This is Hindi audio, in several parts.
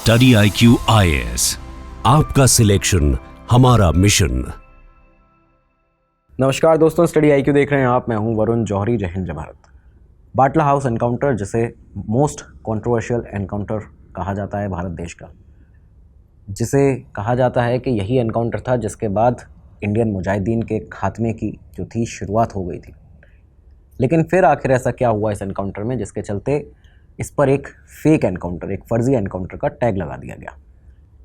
स्टडी IQ IAS, आपका सिलेक्शन हमारा मिशन। नमस्कार दोस्तों, स्टडी IQ देख रहे हैं आप। मैं हूं वरुण जौहरी। जय हिंद जय भारत। बाटला हाउस एनकाउंटर, जिसे मोस्ट कंट्रोवर्शियल एनकाउंटर कहा जाता है भारत देश का, जिसे कहा जाता है कि यही एनकाउंटर था जिसके बाद इंडियन मुजाहिदीन के खात्मे की जो थी शुरुआत हो गई थी। लेकिन फिर आखिर ऐसा क्या हुआ इस एनकाउंटर में जिसके चलते इस पर एक फेक एनकाउंटर, एक फर्जी एनकाउंटर का टैग लगा दिया गया।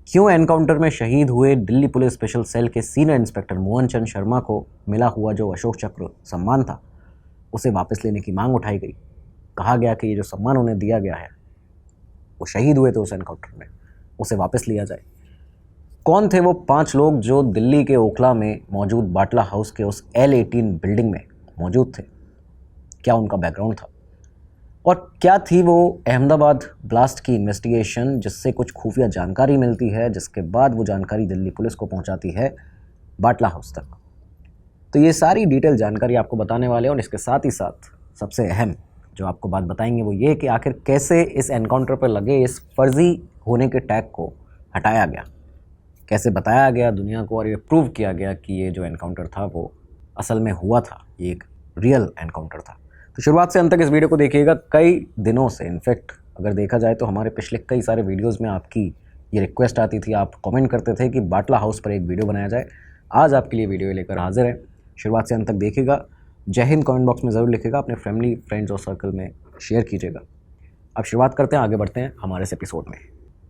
क्यों एनकाउंटर में शहीद हुए दिल्ली पुलिस स्पेशल सेल के सीनियर इंस्पेक्टर मोहन चंद शर्मा को मिला हुआ जो अशोक चक्र सम्मान था उसे वापस लेने की मांग उठाई गई। कहा गया कि ये जो सम्मान उन्हें दिया गया है, वो शहीद हुए थे उस एनकाउंटर में, उसे वापस लिया जाए। कौन थे वो 5 लोग जो दिल्ली के ओखला में मौजूद बाटला हाउस के उस L18 बिल्डिंग में मौजूद थे? क्या उनका बैकग्राउंड था और क्या थी वो अहमदाबाद ब्लास्ट की इन्वेस्टिगेशन जिससे कुछ खुफिया जानकारी मिलती है, जिसके बाद वो जानकारी दिल्ली पुलिस को पहुंचाती है बाटला हाउस तक? तो ये सारी डिटेल जानकारी आपको बताने वाले हैं। और इसके साथ ही साथ सबसे अहम जो आपको बात बताएंगे वो ये कि आखिर कैसे इस एनकाउंटर पर लगे इस फर्जी होने के टैग को हटाया गया, कैसे बताया गया दुनिया को और ये प्रूव किया गया कि ये जो एनकाउंटर था वो असल में हुआ था, ये एक रियल एनकाउंटर था। तो शुरुआत से अंत तक इस वीडियो को देखिएगा। कई दिनों से, इनफैक्ट अगर देखा जाए तो हमारे पिछले कई सारे वीडियोस में आपकी ये रिक्वेस्ट आती थी, आप कमेंट करते थे कि बाटला हाउस पर एक वीडियो बनाया जाए। आज आपके लिए वीडियो लेकर हाजिर है। शुरुआत से अंत तक देखिएगा। जय हिंद कमेंट बॉक्स में ज़रूर लिखिएगा, अपने फैमिली फ्रेंड्स और सर्कल में शेयर कीजिएगा। अब शुरुआत करते हैं, आगे बढ़ते हैं हमारे इस एपिसोड में।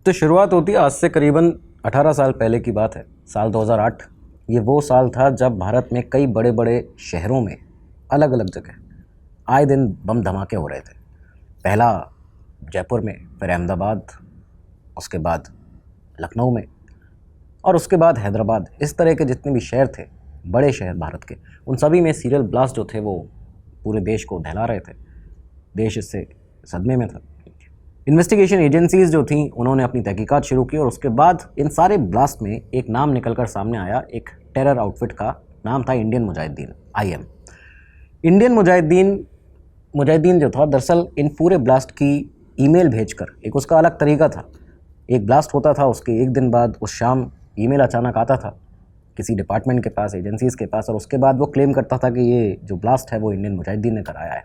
तो शुरुआत होती है आज से करीबन 18 साल पहले की बात है, साल 2008। ये वो साल था जब भारत में कई बड़े बड़े शहरों में अलग अलग जगह आए दिन बम धमाके हो रहे थे। पहला जयपुर में, फिर अहमदाबाद, उसके बाद लखनऊ में और उसके बाद हैदराबाद। इस तरह के जितने भी शहर थे, बड़े शहर भारत के, उन सभी में सीरियल ब्लास्ट जो थे वो पूरे देश को दहला रहे थे। देश इससे सदमे में था। इन्वेस्टिगेशन एजेंसीज़ जो थीं उन्होंने अपनी तहकीकात शुरू की और उसके बाद इन सारे ब्लास्ट में एक नाम निकलकर सामने आया। एक टेरर आउटफिट का नाम था Indian Mujahideen, IM। Indian Mujahideen जो था, दरअसल इन पूरे ब्लास्ट की ईमेल भेजकर, एक उसका अलग तरीका था। एक ब्लास्ट होता था, उसके एक दिन बाद उस शाम ईमेल अचानक आता था किसी डिपार्टमेंट के पास, एजेंसीज़ के पास, और उसके बाद वो क्लेम करता था कि ये जो ब्लास्ट है वो इंडियन मुजाहिदीन ने कराया है।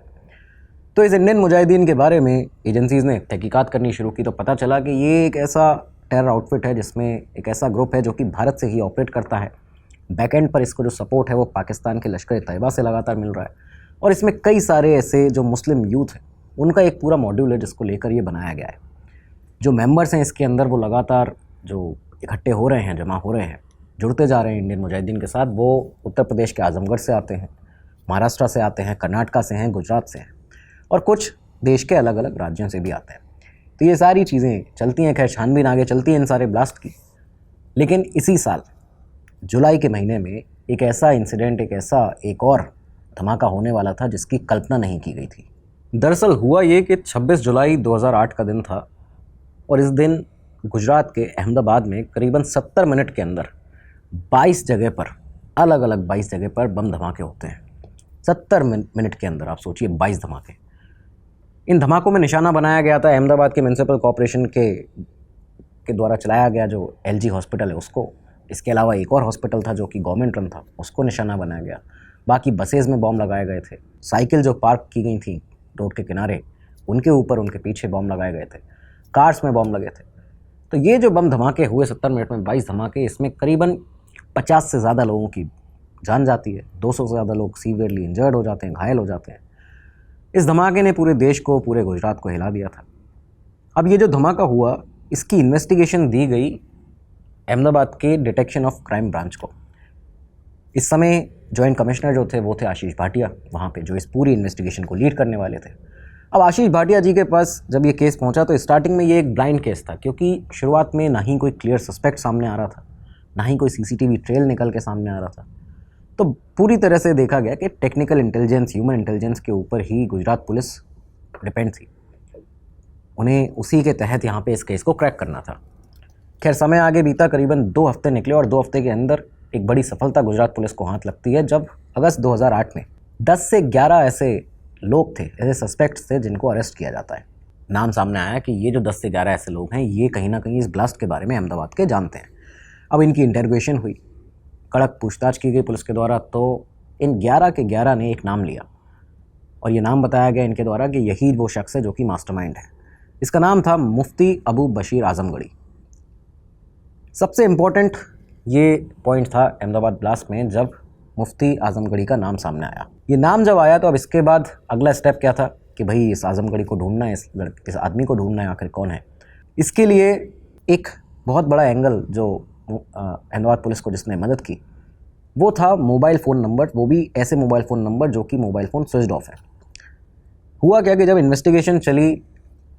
तो इस इंडियन मुजाहिदीन के बारे में एजेंसीज़ ने तहकीकात करनी शुरू की तो पता चला कि ये एक ऐसा टेरर आउटफिट है जिसमें एक ऐसा ग्रुप है जो कि भारत से ही ऑपरेट करता है। बैकएंड पर इसको जो सपोर्ट है वो पाकिस्तान के लश्कर तैयबा से लगातार मिल रहा है। और इसमें कई सारे ऐसे जो मुस्लिम यूथ है उनका एक पूरा मॉड्यूल है जिसको लेकर ये बनाया गया है। जो मेंबर्स हैं इसके अंदर वो लगातार जो इकट्ठे हो रहे हैं, जमा हो रहे हैं, जुड़ते जा रहे हैं इंडियन मुजाहिदीन के साथ। वो उत्तर प्रदेश के आजमगढ़ से आते हैं, महाराष्ट्र से आते हैं, कर्नाटका से हैं, गुजरात से हैं और कुछ देश के अलग अलग राज्यों से भी आते हैं। तो ये सारी चीज़ें चलती हैं। खैर, छानबीन आगे चलती है इन सारे ब्लास्ट की। लेकिन इसी साल जुलाई के महीने में एक ऐसा इंसिडेंट, एक और धमाका होने वाला था जिसकी कल्पना नहीं की गई थी। दरअसल हुआ ये कि 26 जुलाई 2008 का दिन था और इस दिन गुजरात के अहमदाबाद में करीबन 70 मिनट के अंदर 22 जगह पर, अलग अलग 22 जगह पर बम धमाके होते हैं। 70 मिनट के अंदर आप सोचिए 22 धमाके। इन धमाकों में निशाना बनाया गया था अहमदाबाद के म्यूनसिपल कॉरपोरेशन के द्वारा चलाया गया जो LG हॉस्पिटल है उसको। इसके अलावा एक और हॉस्पिटल था जो कि गवर्नमेंट रन था, उसको निशाना बनाया गया। बाकी बसेज़ में बम लगाए गए थे, साइकिल जो पार्क की गई थी रोड के किनारे उनके ऊपर, उनके पीछे बम लगाए गए थे, कार्स में बम लगे थे। तो ये जो बम धमाके हुए 70 मिनट में 22 धमाके, इसमें करीबन 50 से ज़्यादा लोगों की जान जाती है, 200 से ज़्यादा लोग सीवियरली इंजर्ड हो जाते हैं, घायल हो जाते हैं। इस धमाके ने पूरे देश को, पूरे गुजरात को हिला दिया था। अब ये जो धमाका हुआ इसकी इन्वेस्टिगेशन दी गई अहमदाबाद के डिटेक्शन ऑफ क्राइम ब्रांच को। इस समय जॉइंट कमिश्नर जो थे वो थे आशीष भाटिया, वहाँ पे जो इस पूरी इन्वेस्टिगेशन को लीड करने वाले थे। अब आशीष भाटिया जी के पास जब ये केस पहुँचा तो स्टार्टिंग में ये एक ब्लाइंड केस था, क्योंकि शुरुआत में ना ही कोई क्लियर सस्पेक्ट सामने आ रहा था, ना ही कोई CCTV ट्रेल निकल के सामने आ रहा था। तो पूरी तरह से देखा गया कि टेक्निकल इंटेलिजेंस, ह्यूमन इंटेलिजेंस के ऊपर ही गुजरात पुलिस डिपेंड थी। उन्हें उसी के तहत यहाँ पे इस केस को क्रैक करना था। खैर, समय आगे बीता, करीबन 2 हफ्ते निकले और 2 हफ्ते के अंदर एक बड़ी सफलता गुजरात पुलिस को हाथ लगती है जब अगस्त 2008 में 10 से 11 ऐसे लोग थे, ऐसे सस्पेक्ट्स थे जिनको अरेस्ट किया जाता है। नाम सामने आया कि ये जो 10 से 11 ऐसे लोग हैं, ये कहीं ना कहीं इस ब्लास्ट के बारे में अहमदाबाद के जानते हैं। अब इनकी इंटरोगेशन हुई, कड़क पूछताछ की गई पुलिस के द्वारा, तो इन 11 के 11 ने एक नाम लिया और ये नाम बताया गया इनके द्वारा कि यही वो शख्स है जो कि मास्टरमाइंड है। इसका नाम था मुफ्ती अबू बशीर आजमगढ़ी। सबसे इम्पोर्टेंट ये पॉइंट था अहमदाबाद ब्लास्ट में जब मुफ्ती आजमगढ़ी का नाम सामने आया। ये नाम जब आया तो अब इसके बाद अगला स्टेप क्या था कि भाई इस आजमगढ़ी को ढूंढना है, इस आदमी को ढूंढना है, आखिर कौन है। इसके लिए एक बहुत बड़ा एंगल जो अहमदाबाद पुलिस को जिसने मदद की वो था मोबाइल फ़ोन नंबर, वो भी ऐसे मोबाइल फ़ोन नंबर जो कि मोबाइल फ़ोन स्विच्ड ऑफ है। हुआ क्या कि जब इन्वेस्टिगेशन चली,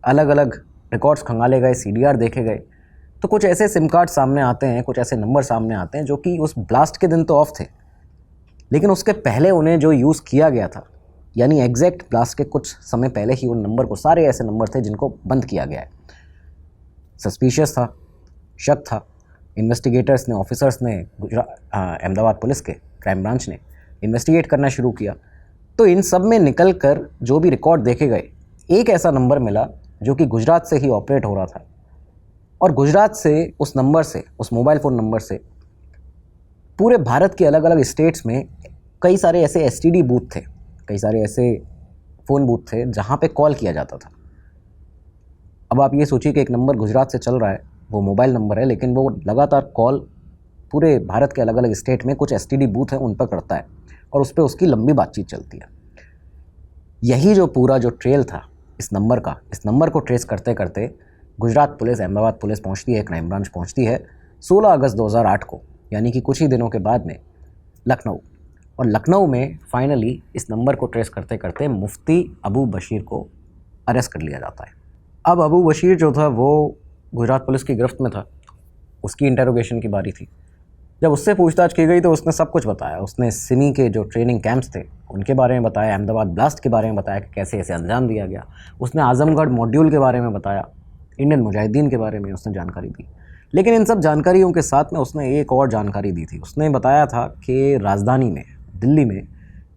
अलग अलग रिकॉर्ड्स खंगाले गए, CDR देखे गए, तो कुछ ऐसे सिम कार्ड सामने आते हैं, कुछ ऐसे नंबर सामने आते हैं जो कि उस ब्लास्ट के दिन तो ऑफ थे, लेकिन उसके पहले उन्हें जो यूज़ किया गया था, यानी एग्जैक्ट ब्लास्ट के कुछ समय पहले ही उन नंबर को, सारे ऐसे नंबर थे जिनको बंद किया गया है। सस्पिशियस था, शक था। इन्वेस्टिगेटर्स ने, ऑफिसर्स ने, अहमदाबाद पुलिस के क्राइम ब्रांच ने इन्वेस्टिगेट करना शुरू किया। तो इन सब में निकल कर जो भी रिकॉर्ड देखे गए, एक ऐसा नंबर मिला जो कि गुजरात से ही ऑपरेट हो रहा था, और गुजरात से उस नंबर से, उस मोबाइल फ़ोन नंबर से पूरे भारत के अलग अलग स्टेट्स में कई सारे ऐसे STD बूथ थे, कई सारे ऐसे फ़ोन बूथ थे जहाँ पे कॉल किया जाता था। अब आप ये सोचिए कि एक नंबर गुजरात से चल रहा है, वो मोबाइल नंबर है, लेकिन वो लगातार कॉल पूरे भारत के अलग अलग स्टेट में कुछ STD बूथ हैं उन पर करता है और उस पर उसकी लंबी बातचीत चलती है। यही जो पूरा जो ट्रेल था इस नंबर का, इस नंबर को ट्रेस करते करते गुजरात पुलिस, अहमदाबाद पुलिस पहुंचती है, क्राइम ब्रांच पहुंचती है 16 अगस्त 2008 को, यानी कि कुछ ही दिनों के बाद में लखनऊ। और लखनऊ में फाइनली इस नंबर को ट्रेस करते करते मुफ्ती अबू बशीर को अरेस्ट कर लिया जाता है। अब अबू बशीर जो था वो गुजरात पुलिस की गिरफ्त में था, उसकी इंटरोगेशन की बारी थी। जब उससे पूछताछ की गई तो उसने सब कुछ बताया। उसने सिमी के जो ट्रेनिंग कैंप्स थे उनके बारे में बताया, अहमदाबाद ब्लास्ट के बारे में बताया कि कैसे ऐसे अंजाम दिया गया। उसने आजमगढ़ मॉड्यूल के बारे में बताया, इंडियन मुजाहिदीन के बारे में उसने जानकारी दी। लेकिन इन सब जानकारियों के साथ में उसने एक और जानकारी दी थी। उसने बताया था कि राजधानी में, दिल्ली में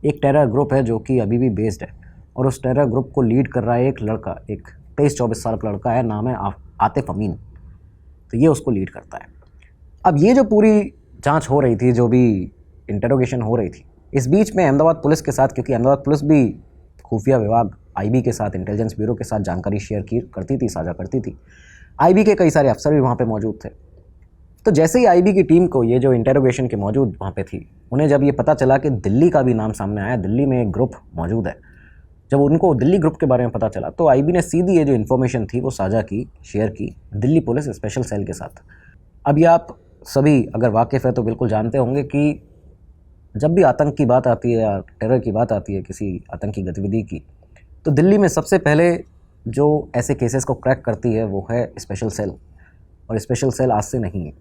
एक टेरर ग्रुप है जो कि अभी भी बेस्ड है, और उस टेरर ग्रुप को लीड कर रहा है एक लड़का, एक 23-24 साल का लड़का है, नाम है आतिफ अमीन। तो ये उसको लीड करता है। अब ये जो पूरी जांच हो रही थी, जो भी इंटरोगेशन हो रही थी, इस बीच में अहमदाबाद पुलिस के साथ, क्योंकि अहमदाबाद पुलिस भी खुफिया विभाग IB के साथ, इंटेलिजेंस ब्यूरो के साथ जानकारी शेयर करती थी, साझा करती थी। IB के कई सारे अफसर भी वहाँ पे मौजूद थे। तो जैसे ही IB की टीम को ये जो इंटरोगेशन के मौजूद वहाँ पे थी, उन्हें जब ये पता चला कि दिल्ली का भी नाम सामने आया, दिल्ली में एक ग्रुप मौजूद है, जब उनको दिल्ली ग्रुप के बारे में पता चला तो IB ने सीधी ये जो इन्फॉर्मेशन थी वो साझा की, शेयर की दिल्ली पुलिस स्पेशल सेल के साथ। अब ये आप सभी अगर वाकिफ़ है तो बिल्कुल जानते होंगे कि जब भी आतंक की बात आती है या टेरर की बात आती है, किसी आतंकी गतिविधि की, तो दिल्ली में सबसे पहले जो ऐसे केसेस को क्रैक करती है वो है स्पेशल सेल। और स्पेशल सेल आज से नहीं,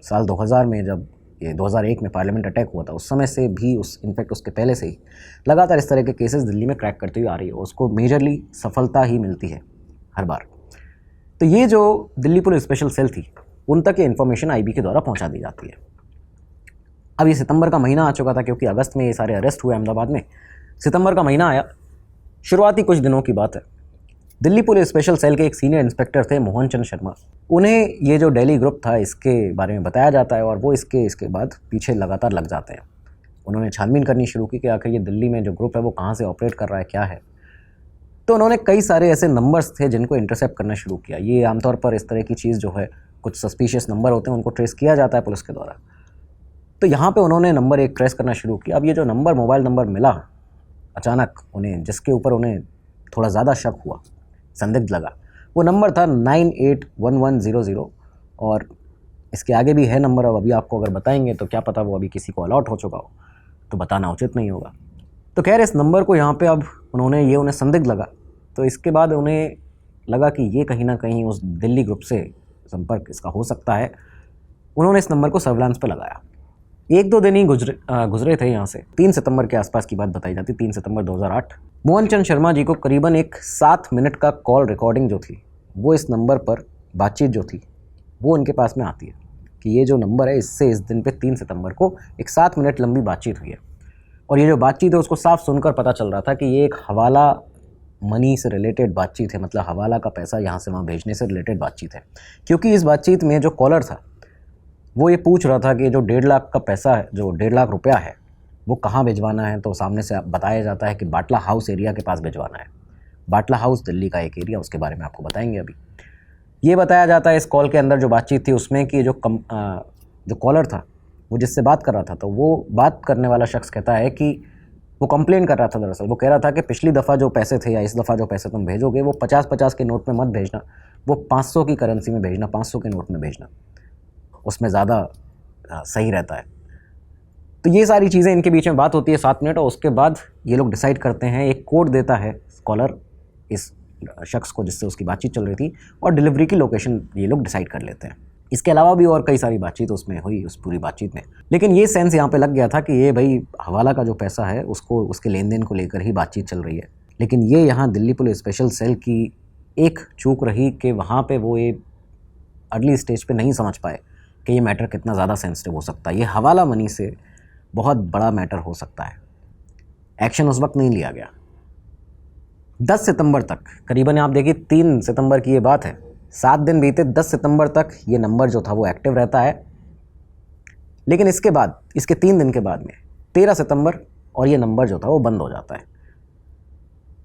साल 2000 में जब ये 2001 में पार्लियामेंट अटैक हुआ था उस समय से भी, इनफैक्ट उसके पहले से ही लगातार इस तरह के केसेस दिल्ली में क्रैक करती हुई आ रही है। उसको मेजरली सफलता ही मिलती है हर बार। तो ये जो दिल्ली पुलिस स्पेशल सेल थी, उन तक ये इन्फॉर्मेशन IB के द्वारा पहुंचा दी जाती है। अब ये सितंबर का महीना आ चुका था, क्योंकि अगस्त में ये सारे अरेस्ट हुए अहमदाबाद में। सितंबर का महीना आया, शुरुआती कुछ दिनों की बात है। दिल्ली पुलिस स्पेशल सेल के एक सीनियर इंस्पेक्टर थे मोहन चंद शर्मा। उन्हें ये जो दिल्ली ग्रुप था इसके बारे में बताया जाता है और वो इसके बाद पीछे लगातार लग जाते हैं। उन्होंने छानबीन करनी शुरू की कि आखिर ये दिल्ली में जो ग्रुप है वो कहाँ से ऑपरेट कर रहा है, क्या है। तो उन्होंने कई सारे ऐसे नंबर्स थे जिनको इंटरसेप्ट करना शुरू किया। ये आमतौर पर इस तरह की चीज़ जो है, कुछ सस्पिशियस नंबर होते हैं, उनको ट्रेस किया जाता है पुलिस के द्वारा। तो यहाँ पे उन्होंने नंबर एक ट्रेस करना शुरू किया। अब ये जो नंबर, मोबाइल नंबर मिला अचानक उन्हें, जिसके ऊपर उन्हें थोड़ा ज़्यादा शक हुआ, संदिग्ध लगा, वो नंबर था 981100। और इसके आगे भी है नंबर, अब अभी आपको अगर बताएंगे तो क्या पता वो अभी किसी को अलॉट हो चुका हो, तो बताना उचित नहीं होगा। तो खैर इस नंबर को यहाँ पे अब उन्हें संदिग्ध लगा। तो इसके बाद उन्हें लगा कि ये कहीं ना कहीं उस दिल्ली ग्रुप से संपर्क इसका हो सकता है। उन्होंने इस नंबर को सर्विलांस पे लगाया। 1-2 दिन ही गुजरे थे यहाँ से। 3 सितंबर के आसपास की बात बताई जाती, 3 सितंबर 2008। मोहन चंद शर्मा जी को करीबन एक 7 मिनट का कॉल रिकॉर्डिंग जो थी, वो इस नंबर पर बातचीत जो थी वो उनके पास में आती है कि ये जो नंबर है, इससे इस दिन पे 3 सितंबर को एक 7 मिनट लंबी बातचीत हुई है। और ये जो बातचीत है उसको साफ सुनकर पता चल रहा था कि ये एक हवाला मनी से रिलेटेड बातचीत है, मतलब हवाला का पैसा यहाँ से वहाँ भेजने से रिलेटेड बातचीत है। क्योंकि इस बातचीत में जो कॉलर था वो ये पूछ रहा था कि जो 1.5 लाख का पैसा है, जो 1.5 लाख रुपया है, वो कहाँ भिजवाना है। तो सामने से बताया जाता है कि बाटला हाउस एरिया के पास भिजवाना है। बाटला हाउस दिल्ली का एक एरिया, उसके बारे में आपको बताएंगे अभी। ये बताया जाता है इस कॉल के अंदर जो बातचीत थी उसमें कि जो कॉलर था वो जिससे बात कर रहा था, तो वो बात करने वाला शख्स कहता है कि वो कंप्लेन कर रहा था। दरअसल वो कह रहा था कि पिछली दफ़ा जो पैसे थे या इस दफ़ा जो पैसे तुम भेजोगे वो 50-50 के नोट में मत भेजना, वो 500 की करेंसी में भेजना, 500 के नोट में भेजना, उसमें ज़्यादा सही रहता है। तो ये सारी चीज़ें इनके बीच में बात होती है 7 मिनट, और उसके बाद ये लोग डिसाइड करते हैं, एक कोड देता है स्कॉलर इस शख्स को जिससे उसकी बातचीत चल रही थी, और डिलीवरी की लोकेशन ये लोग डिसाइड कर लेते हैं। इसके अलावा भी और कई सारी बातचीत उसमें हुई, उस पूरी बातचीत में। लेकिन ये सेंस यहाँ पे लग गया था कि ये भाई हवाला का जो पैसा है उसको, उसके लेन देन को लेकर ही बातचीत चल रही है। लेकिन ये यहाँ दिल्ली पुलिस स्पेशल सेल की एक चूक रही कि वहाँ पे वो ये अर्ली स्टेज पे नहीं समझ पाए कि ये मैटर कितना ज़्यादा सेंसिटिव हो सकता है, ये हवाला मनी से बहुत बड़ा मैटर हो सकता है। एक्शन उस वक्त नहीं लिया गया। 10 सितंबर तक, करीबन आप देखिए 3 सितंबर की ये बात है, 7 दिन बीते, 10 सितंबर तक ये नंबर जो था वो एक्टिव रहता है। लेकिन इसके बाद, इसके 3 दिन के बाद में 13 सितंबर और ये नंबर जो था वो बंद हो जाता है।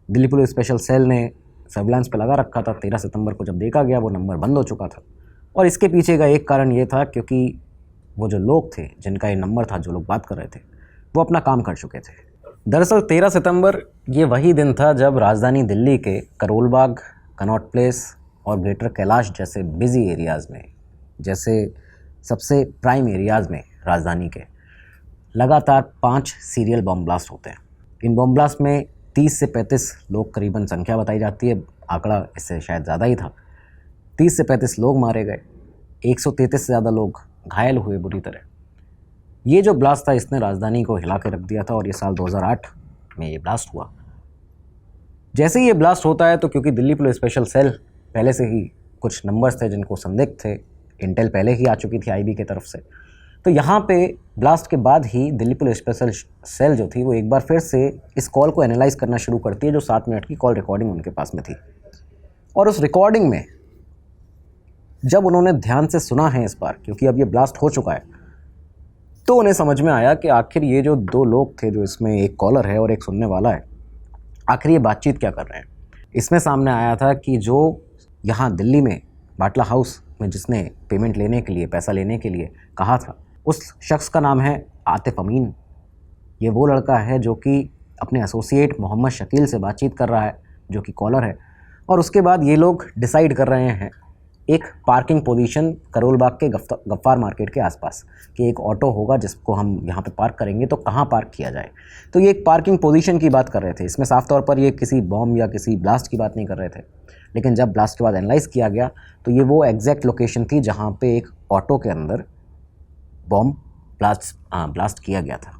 दिल्ली पुलिस स्पेशल सेल ने सर्विलांस पे लगा रखा था। 13 सितंबर को जब देखा गया वो नंबर बंद हो चुका था। और इसके पीछे का एक कारण ये था क्योंकि वो जो लोग थे जिनका ये नंबर था, जो लोग बात कर रहे थे, वो अपना काम कर चुके थे। दरअसल 13 सितंबर ये वही दिन था जब राजधानी दिल्ली के करोल बाग, कनॉट प्लेस और ग्रेटर कैलाश जैसे बिजी एरियाज़ में, जैसे सबसे प्राइम एरियाज़ में राजधानी के, लगातार 5 सीरियल बम ब्लास्ट होते हैं। इन बम ब्लास्ट में 30 से 35 लोग करीबन संख्या बताई जाती है, आंकड़ा इससे शायद ज़्यादा ही था। 30 से 35 लोग मारे गए, 133 से ज़्यादा लोग घायल हुए बुरी तरह। ये जो ब्लास्ट था इसने राजधानी को हिला के रख दिया था, और ये साल 2008 में ये ब्लास्ट हुआ। जैसे ही ये ब्लास्ट होता है तो क्योंकि दिल्ली पुलिस स्पेशल सेल पहले से ही कुछ नंबर्स थे जिनको संदिग्ध थे, इंटेल पहले ही आ चुकी थी आईबी की तरफ से, तो यहाँ पे ब्लास्ट के बाद ही दिल्ली पुलिस स्पेशल सेल जो थी वो एक बार फिर से इस कॉल को एनालाइज करना शुरू करती है, जो 7 मिनट की कॉल रिकॉर्डिंग उनके पास में थी। और उस रिकॉर्डिंग में जब उन्होंने ध्यान से सुना है इस बार, क्योंकि अब ये ब्लास्ट हो चुका है, तो उन्हें समझ में आया कि आखिर ये जो 2 लोग थे, जो इसमें एक कॉलर है और एक सुनने वाला है, आखिर ये बातचीत क्या कर रहे हैं। इसमें सामने आया था कि जो यहाँ दिल्ली में बाटला हाउस में जिसने पेमेंट लेने के लिए, पैसा लेने के लिए कहा था, उस शख्स का नाम है आतिफ अमीन। ये वो लड़का है जो कि अपने एसोसिएट मोहम्मद शकील से बातचीत कर रहा है, जो कि कॉलर है। और उसके बाद ये लोग डिसाइड कर रहे हैं एक पार्किंग पोजीशन करोल बाग के गफ्फार मार्केट के आसपास, कि एक ऑटो होगा जिसको हम यहाँ पे पार्क करेंगे, तो कहाँ पार्क किया जाए। तो ये एक पार्किंग पोजीशन की बात कर रहे थे। इसमें साफ तौर पर ये किसी बॉम्ब या किसी ब्लास्ट की बात नहीं कर रहे थे। लेकिन जब ब्लास्ट के बाद एनालाइज किया गया तो ये वो एग्जैक्ट लोकेशन थी जहाँ पे एक ऑटो के अंदर बॉम्ब ब्लास्ट किया गया था।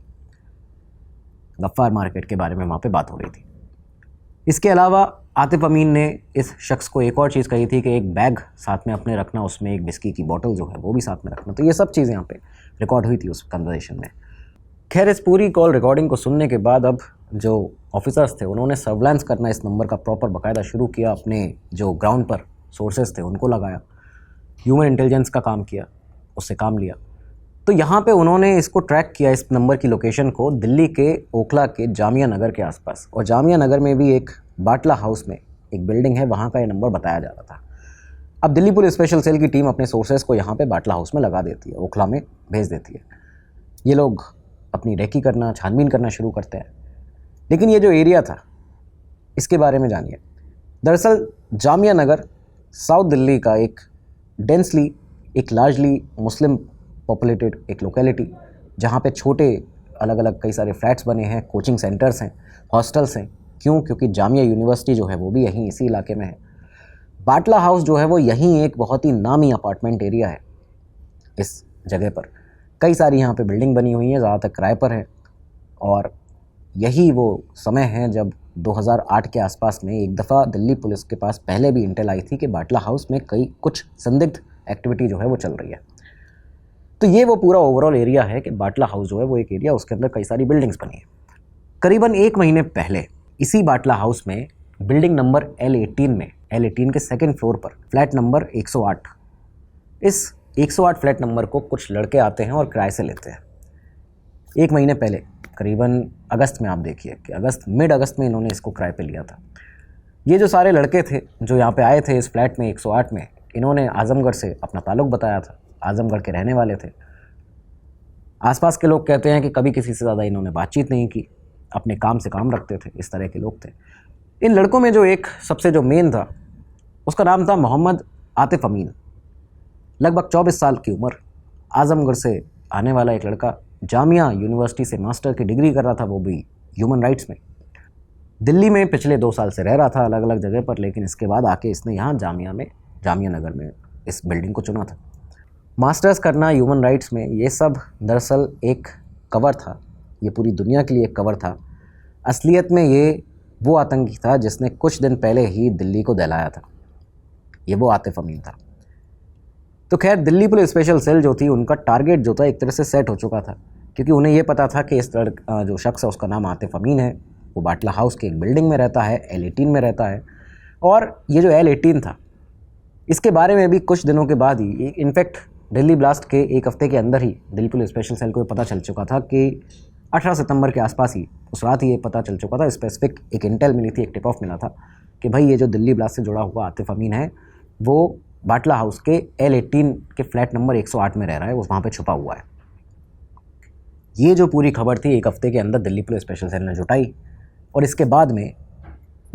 गफ्फार मार्केट के बारे में वहाँ पे बात हो रही थी। इसके अलावा आतिफ अमीन ने इस शख्स को एक और चीज़ कही थी कि एक बैग साथ में अपने रखना, उसमें एक विस्की की बोतल जो है वो भी साथ में रखना। तो ये सब चीज़ें यहाँ पे रिकॉर्ड हुई थी उस कन्वर्सेशन में। खैर, इस पूरी कॉल रिकॉर्डिंग को सुनने के बाद अब जो ऑफिसर्स थे उन्होंने सर्विलांस करना इस नंबर का प्रॉपर बाकायदा शुरू किया। अपने जो ग्राउंड पर सोर्सेज थे उनको लगाया, ह्यूमन इंटेलिजेंस का काम किया, उससे काम लिया। तो यहाँ पे उन्होंने इसको ट्रैक किया, इस नंबर की लोकेशन को, दिल्ली के ओखला के जामिया नगर के आसपास। और जामिया नगर में भी एक बाटला हाउस में एक बिल्डिंग है, वहाँ का ये नंबर बताया जा रहा था। अब दिल्ली पुलिस स्पेशल सेल की टीम अपने सोर्सेज को यहाँ पे बाटला हाउस में लगा देती है, ओखला में भेज देती है। ये लोग अपनी रेकी करना, छानबीन करना शुरू करते हैं। लेकिन ये जो एरिया था इसके बारे में जानिए। दरअसल जामिया नगर साउथ दिल्ली का एक डेंसली, एक लार्जली मुस्लिम पॉपुलेटेड एक लोकेलिटी, जहाँ पे छोटे अलग अलग कई सारे फ्लैट्स बने हैं, कोचिंग सेंटर्स हैं, हॉस्टल्स हैं। क्यों? क्योंकि जामिया यूनिवर्सिटी जो है वो भी यहीं इसी इलाके में है। बाटला हाउस जो है वो यहीं एक बहुत ही नामी अपार्टमेंट एरिया है। इस जगह पर कई सारी यहाँ पे बिल्डिंग बनी हुई हैं, ज़्यादातर किराए पर है। और यही वो समय है जब 2008 के आसपास में एक दफ़ा दिल्ली पुलिस के पास पहले भी इंटेल आई थी कि बाटला हाउस में कुछ संदिग्ध एक्टिविटी जो है वो चल रही है। तो ये वो पूरा ओवरऑल एरिया है कि बाटला हाउस जो है वो एक एरिया, उसके अंदर कई सारी बिल्डिंग्स बनी है। करीबन 1 महीने पहले इसी बाटला हाउस में बिल्डिंग नंबर L18 में, L18 के सेकंड फ्लोर पर फ्लैट नंबर 108, इस 108 फ्लैट नंबर को कुछ लड़के आते हैं और किराए से लेते हैं। 1 महीने पहले, करीबन अगस्त में, आप देखिए कि मिड अगस्त में इन्होंने इसको किराए पे लिया था। ये जो सारे लड़के थे जो यहाँ पे आए थे इस फ्लैट में 108 में, इन्होंने आजमगढ़ से अपना ताल्लुक़ बताया था, आजमगढ़ के रहने वाले थे। आसपास के लोग कहते हैं कि कभी किसी से ज़्यादा इन्होंने बातचीत नहीं की, अपने काम से काम रखते थे, इस तरह के लोग थे। इन लड़कों में जो एक सबसे जो मेन था, उसका नाम था मोहम्मद आतिफ अमीन। लगभग 24 साल की उम्र, आजमगढ़ से आने वाला एक लड़का, जामिया यूनिवर्सिटी से मास्टर की डिग्री कर रहा था, वो भी ह्यूमन राइट्स में। दिल्ली में पिछले 2 साल से रह रहा था अलग अलग जगह पर, लेकिन इसके बाद आके इसने यहाँ जामिया नगर में इस बिल्डिंग को चुना था। मास्टर्स करना ह्यूमन राइट्स में, ये सब दरअसल एक कवर था, ये पूरी दुनिया के लिए एक कवर था। असलियत में ये वो आतंकी था जिसने कुछ दिन पहले ही दिल्ली को दहलाया था, ये वो आतिफ अमीन था। तो खैर, दिल्ली पुलिस स्पेशल सेल जो थी, उनका टारगेट जो था एक तरह से सेट हो चुका था, क्योंकि उन्हें ये पता था कि इस जो शख्स है उसका नाम आतिफ अमीन है, वो बाटला हाउस के एक बिल्डिंग में रहता है, L18 में रहता है। और ये जो L18 था, इसके बारे में भी कुछ दिनों के बाद ही, इनफैक्ट दिल्ली ब्लास्ट के 1 हफ्ते के अंदर ही दिल्ली पुलिस स्पेशल सेल को पता चल चुका था कि 18 सितंबर के आसपास ही, उस रात ही ये पता चल चुका था। स्पेसिफिक एक इंटेल मिली थी, एक टिप ऑफ मिला था कि भाई ये जो दिल्ली ब्लास्ट से जुड़ा हुआ आतिफ अमीन है, वो बाटला हाउस के L18 के फ्लैट नंबर 108 में रह रहा है, वो वहाँ पे छुपा हुआ है। ये जो पूरी खबर थी 1 हफ्ते के अंदर दिल्ली पुलिस स्पेशल सेल ने जुटाई, और इसके बाद में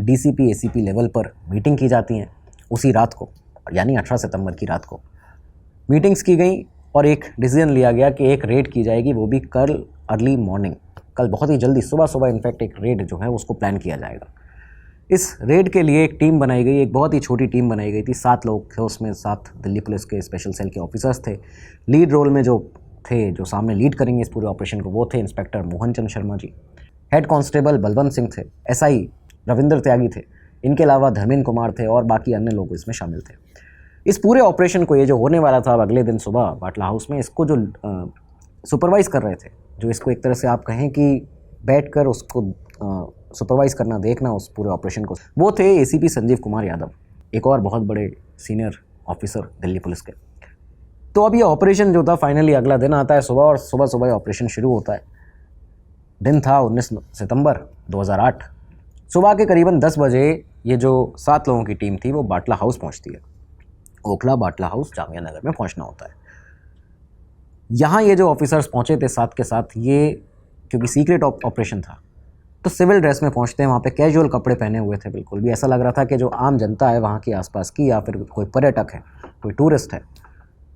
DCP ACP लेवल पर मीटिंग की जाती हैं उसी रात को, यानी 18 सितंबर की रात को मीटिंग्स की गई और एक डिसीजन लिया गया कि एक रेड की जाएगी, वो भी कल अर्ली मॉर्निंग, कल बहुत ही जल्दी सुबह इनफैक्ट एक रेड जो है उसको प्लान किया जाएगा। इस रेड के लिए एक टीम बनाई गई, एक बहुत ही छोटी टीम बनाई गई थी, 7 लोग थे उसमें, 7 दिल्ली पुलिस के स्पेशल सेल के ऑफिसर्स थे। लीड रोल में जो थे, जो सामने लीड करेंगे इस पूरे ऑपरेशन को, वो थे inspector Mohan Chand Sharma ji, head constable Balwant Singh थे, SI रविंद्र त्यागी थे, इनके अलावा धर्मेंद्र कुमार थे और बाकी अन्य लोग इसमें शामिल थे। इस पूरे ऑपरेशन को, ये जो होने वाला था अब अगले दिन सुबह बाटला हाउस में, इसको जो सुपरवाइज़ कर रहे थे, जो इसको एक तरह से आप कहें कि बैठकर उसको सुपरवाइज़ करना, देखना उस पूरे ऑपरेशन को, वो थे ACP संजीव कुमार यादव, एक और बहुत बड़े सीनियर ऑफिसर दिल्ली पुलिस के। तो अब ये ऑपरेशन जो था, फाइनली अगला दिन आता है सुबह, और सुबह ऑपरेशन शुरू होता है। दिन था 19 सितंबर 2008। सुबह के करीबन 10 बजे ये जो 7 लोगों की टीम थी वो बाटला हाउस पहुंचती है। ओखला बाटला हाउस जामिया नगर में पहुंचना होता है। यहाँ ये जो ऑफिसर्स पहुंचे थे 7 के साथ, ये क्योंकि सीक्रेट ऑपरेशन था तो सिविल ड्रेस में पहुंचते हैं। वहाँ पे कैजुअल कपड़े पहने हुए थे, बिल्कुल भी ऐसा लग रहा था कि जो आम जनता है वहाँ की आसपास की, या फिर कोई पर्यटक है, कोई टूरिस्ट है,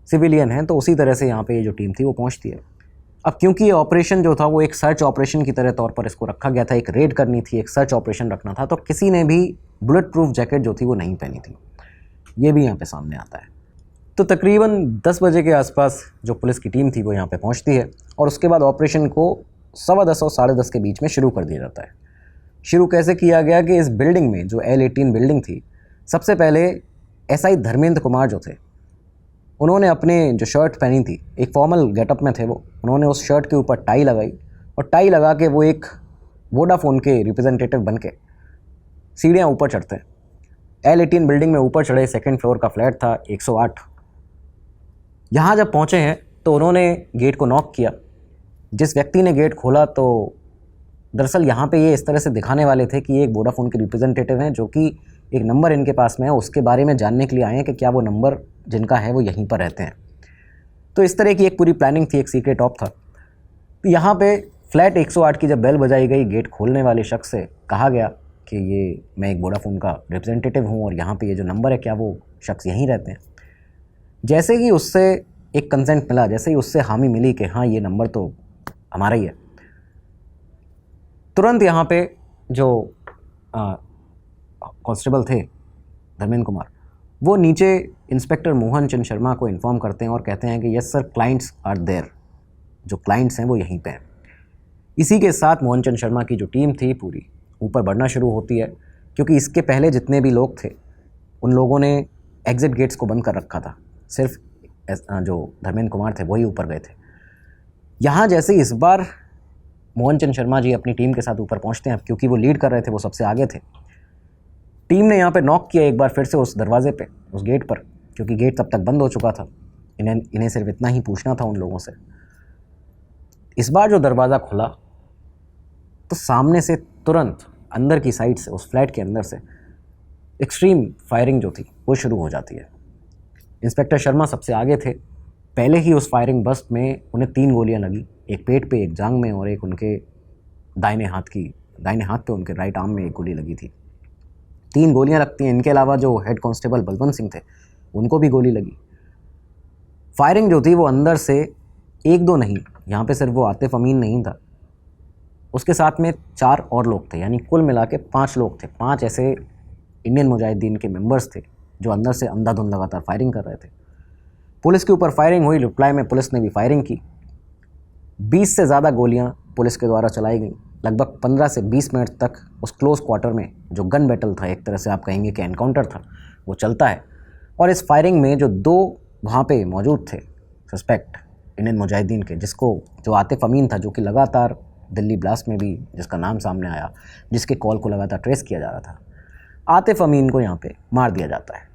सिविलियन है, तो उसी तरह से यहाँ पे ये जो टीम थी वो पहुँचती है। अब क्योंकि ये ऑपरेशन जो था वो एक सर्च ऑपरेशन की तरह तौर पर इसको रखा गया था, एक रेड करनी थी, एक सर्च ऑपरेशन रखना था, तो किसी ने भी बुलेट प्रूफ जैकेट जो थी वो नहीं पहनी थी। ये भी यहाँ पे सामने आता है। तो तकरीबन 10 बजे के आसपास जो पुलिस की टीम थी वो यहाँ पे पहुँचती है, और उसके बाद ऑपरेशन को 10:15 और 10:30 के बीच में शुरू कर दिया जाता है। शुरू कैसे किया गया कि इस बिल्डिंग में, जो L18 बिल्डिंग थी, सबसे पहले SI धर्मेंद्र कुमार जो थे, उन्होंने अपने जो शर्ट पहनी थी, एक फॉर्मल गेटअप में थे वो, उन्होंने उस शर्ट के ऊपर टाई लगाई, और टाई लगा के वो एक वोडाफोन के रिप्रेजेंटेटिव बन के सीढ़ियाँ ऊपर चढ़ते हैं। L18 बिल्डिंग में ऊपर चढ़े, सेकंड फ्लोर का फ्लैट था 108। यहाँ जब पहुँचे हैं तो उन्होंने गेट को नॉक किया। जिस व्यक्ति ने गेट खोला, तो दरअसल यहाँ पे ये इस तरह से दिखाने वाले थे कि ये एक वोडाफोन के रिप्रेजेंटेटिव हैं, जो कि एक नंबर इनके पास में है, उसके बारे में जानने के लिए आए हैं कि क्या वो नंबर जिनका है वो यहीं पर रहते हैं। तो इस तरह की एक पूरी प्लानिंग थी, एक सीक्रेट ऑप था। तो यहाँ पे फ्लैट 108 की जब बेल बजाई गई, गेट खोलने वाले शख्स से कहा गया कि ये मैं एक वोडाफोन का रिप्रेजेंटेटिव हूँ और यहाँ पे ये जो नंबर है, क्या वो शख्स यहीं रहते हैं। जैसे ही उससे एक कंसेंट मिला, जैसे ही उससे हामी मिली कि हाँ ये नंबर तो हमारा ही है, तुरंत यहाँ पे जो कांस्टेबल थे धर्मेंद्र कुमार, वो नीचे इंस्पेक्टर मोहन चंद शर्मा को इन्फॉर्म करते हैं और कहते हैं कि yes sir, clients are there, जो क्लाइंट्स हैं वो यहीं पे हैं। इसी के साथ मोहन चंद शर्मा की जो टीम थी पूरी ऊपर बढ़ना शुरू होती है, क्योंकि इसके पहले जितने भी लोग थे उन लोगों ने एग्ज़िट गेट्स को बंद कर रखा था, सिर्फ जो धर्मेंद्र कुमार थे वही ऊपर गए थे। यहाँ जैसे इस बार मोहन चंद शर्मा जी अपनी टीम के साथ ऊपर पहुँचते हैं, क्योंकि वो लीड कर रहे थे, वो सबसे आगे थे, टीम ने यहाँ पे नॉक किया एक बार फिर से उस दरवाजे पे, उस गेट पर, क्योंकि गेट तब तक बंद हो चुका था। इन्हें सिर्फ इतना ही पूछना था उन लोगों से। इस बार जो दरवाज़ा खुला तो सामने से तुरंत अंदर की साइड से, उस फ्लैट के अंदर से एक्सट्रीम फायरिंग जो थी वो शुरू हो जाती है। इंस्पेक्टर शर्मा सबसे आगे थे। पहले ही उस फायरिंग बस्ट में उन्हें 3 गोलियां लगी, एक पेट पे, एक जांघ में और एक उनके दाहिने हाथ पे, उनके राइट आर्म में एक गोली लगी थी। 3 गोलियां लगती हैं। इनके अलावा जो हेड कांस्टेबल बलवंत सिंह थे उनको भी गोली लगी। फायरिंग जो थी वो अंदर से 1-2 नहीं, यहाँ पे सिर्फ वो आतिफ अमीन नहीं था, उसके साथ में 4 और लोग थे, यानी कुल मिला के 5 लोग थे। 5 ऐसे इंडियन मुजाहिदीन के मेंबर्स थे जो अंदर से अंधाधुंध लगातार फायरिंग कर रहे थे। पुलिस के ऊपर फायरिंग हुई, रिप्लाई में पुलिस ने भी फायरिंग की। 20 से ज़्यादा गोलियां पुलिस के द्वारा चलाई गई। लगभग 15 से 20 मिनट तक उस क्लोज क्वार्टर में जो गन बैटल था, एक तरह से आप कहेंगे कि एनकाउंटर था, वो चलता है। और इस फायरिंग में जो 2 वहाँ पे मौजूद थे सस्पेक्ट इंडियन मुजाहिदीन के, जो आतिफ अमीन था, जो कि लगातार दिल्ली ब्लास्ट में भी जिसका नाम सामने आया, जिसके कॉल को लगातार ट्रेस किया जा रहा था, आतिफ अमीन को यहाँ पे मार दिया जाता है।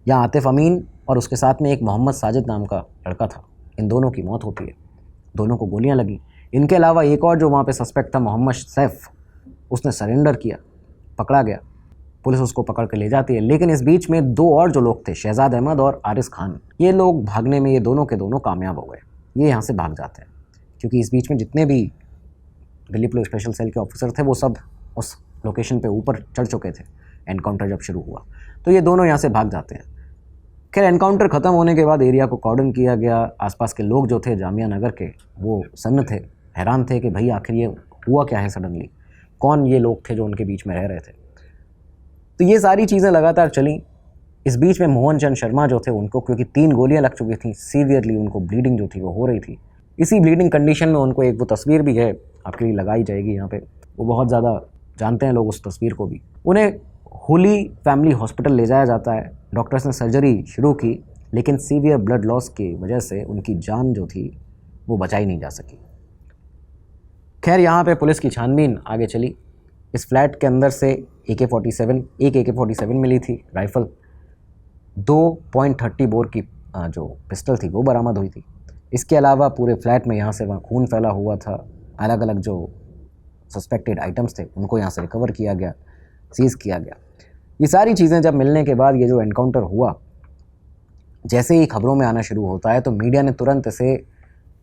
यहाँ आतिफ अमीन और उसके साथ में एक मोहम्मद साजिद नाम का लड़का था, इन दोनों की मौत होती है। दोनों को गोलियां लगी। इनके अलावा एक और जो वहाँ पे सस्पेक्ट था, मोहम्मद सैफ, उसने सरेंडर किया, पकड़ा गया। पुलिस उसको पकड़ के ले जाती है। लेकिन इस बीच में 2 और जो लोग थे, शहजाद अहमद और आरिस खान, ये लोग भागने में, ये दोनों के दोनों कामयाब हो गए। ये यहाँ से भाग जाते हैं, क्योंकि इस बीच में जितने भी दिल्ली पुलिस स्पेशल सेल के ऑफिसर थे वो सब उस लोकेशन पे ऊपर चढ़ चुके थे एनकाउंटर जब शुरू हुआ। तो ये दोनों यहाँ से भाग जाते हैं। खैर, एनकाउंटर ख़त्म होने के बाद एरिया को कॉर्डन किया गया। आसपास के लोग जो थे जामिया नगर के, वो सन्न थे, हैरान थे कि भाई आखिर ये हुआ क्या है सडनली, कौन ये लोग थे जो उनके बीच में रह रहे थे। तो ये सारी चीज़ें लगातार चली। इस बीच में मोहन चंद शर्मा जो थे, उनको क्योंकि 3 गोलियां लग चुकी थी, सीवियरली उनको ब्लीडिंग जो थी वो हो रही थी। इसी ब्लीडिंग कंडीशन में उनको एक वो तस्वीर भी है, आपके लिए लगाई जाएगी यहाँ पे, वो बहुत ज़्यादा जानते हैं लोग उस तस्वीर को भी। उन्हें होली फैमिली हॉस्पिटल ले जाया जाता है। डॉक्टर्स ने सर्जरी शुरू की, लेकिन सीवियर ब्लड लॉस की वजह से उनकी जान जो थी वो बचाई नहीं जा सकी। खैर, यहाँ पे पुलिस की छानबीन आगे चली। इस फ्लैट के अंदर से एक AK-47 मिली थी राइफ़ल, 2.30 बोर की जो पिस्टल थी वो बरामद हुई थी। इसके अलावा पूरे फ्लैट में यहाँ से वहाँ खून फैला हुआ था। अलग अलग जो सस्पेक्टेड आइटम्स थे उनको यहाँ से रिकवर किया गया, सीज़ किया गया। ये सारी चीज़ें जब मिलने के बाद ये जो एनकाउंटर हुआ, जैसे ही खबरों में आना शुरू होता है तो मीडिया ने तुरंत इसे